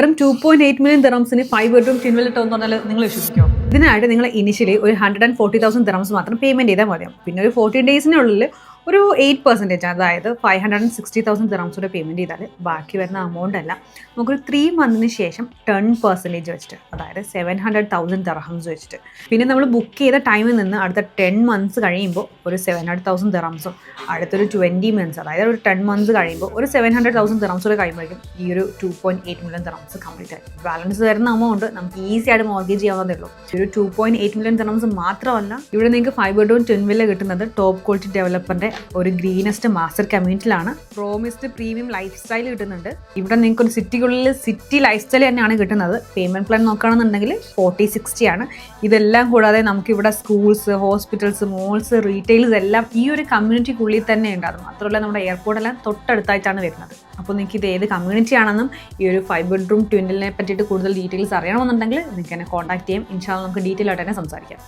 വെറും 2.8 മില്യൺ ദിറംസിന് 5 bedroom twin villa town പറഞ്ഞാൽ നിങ്ങൾ വിശ്വസിക്കുമോ? ഇതിനായിട്ട് നിങ്ങൾ ഇനിഷ്യലി ഒരു 140,000 ദിറംസ് മാത്രം പേയ്മെന്റ് ചെയ്താൽ മതിയാവും. പിന്നെ ഒരു 14 ഡേയ്സിനുള്ളിൽ ഒരു 8%, അതായത് 560,000 ദിറംസ് പേയ്മെന്റ് ചെയ്താൽ ബാക്കി വരുന്ന എമൗണ്ട് അല്ല നമുക്കൊരു 3 മന്തിന് ശേഷം 10% വെച്ചിട്ട്, അതായത് 700,000 ദിറംസ് വെച്ചിട്ട്. പിന്നെ നമ്മൾ ബുക്ക് ചെയ്ത ടൈമിൽ നിന്ന് അടുത്ത 10 മന്ത്സ് കഴിയുമ്പോൾ ഒരു 700,000 ദിറംസും, അടുത്തൊരു 20 മന്ത്സ് അതായത് ഒരു 10 മന്ത്സ് കഴിയുമ്പോൾ ഒരു 700,000 ദിറംസ് കഴിയുമ്പോഴേക്കും ഈ ഒരു 2.8 മില്യൺ ദിറംസ് കംപ്ലീറ്റ് ആയി. ബാലൻസ് വരുന്ന എമൗണ്ട് നമുക്ക് ഈസി ആയിട്ട് മോർഗേജ് ചെയ്യാവുന്നതേ ഉള്ളൂ. ഒരു 2.8 മില്യൺ ദിറംസ് മാത്രമല്ല, ഇവിടെ നിങ്ങൾക്ക് 5 ബെഡ്റൂം ട്വിൻ വില്ല കിട്ടുന്നത് ടോപ്പ് ക്വാളിറ്റി ഡെവലപ്പറിന്റെ ഒരു ഗ്രീനസ്റ്റ് മാസ്റ്റർ കമ്മ്യൂണിറ്റിയിലാണ്. പ്രോമിസ്ഡ് പ്രീമിയം ലൈഫ് സ്റ്റൈൽ കിട്ടുന്നുണ്ട്. ഇവിടെ നിങ്ങൾക്ക് ഒരു സിറ്റിക്കുള്ളിൽ സിറ്റി ലൈഫ് സ്റ്റൈൽ തന്നെയാണ് കിട്ടുന്നത്. പേയ്മെന്റ് പ്ലാൻ നോക്കുകയാണെന്നുണ്ടെങ്കിൽ 40-60 ആണ്. ഇതെല്ലാം കൂടാതെ നമുക്കിവിടെ സ്കൂൾസ്, ഹോസ്പിറ്റൽസ്, മോൾസ്, റീറ്റെയിൽസ് എല്ലാം ഈ ഒരു കമ്മ്യൂണിറ്റിക്കുള്ളിൽ തന്നെ ഉണ്ടാകും. മാത്രമല്ല നമ്മുടെ എയർപോർട്ടെല്ലാം തൊട്ടടുത്തായിട്ടാണ് വരുന്നത്. അപ്പോൾ നിങ്ങൾക്ക് ഇത് ഏത് കമ്മ്യൂണിറ്റി ആണെന്നും ഈ ഒരു 5 ബെഡ്റൂം ട്വിൻ വില്ലയെ പറ്റിയിട്ട് കൂടുതൽ ഡീറ്റെയിൽസ് അറിയണമെന്നുണ്ടെങ്കിൽ നിങ്ങൾക്ക് എന്നെ കോൺടാക്ട് ചെയ്യാം. ഇൻഷാ അല്ലാഹ് നമുക്ക് ഡീറ്റെയിൽ ആയിട്ട് തന്നെ സംസാരിക്കാം.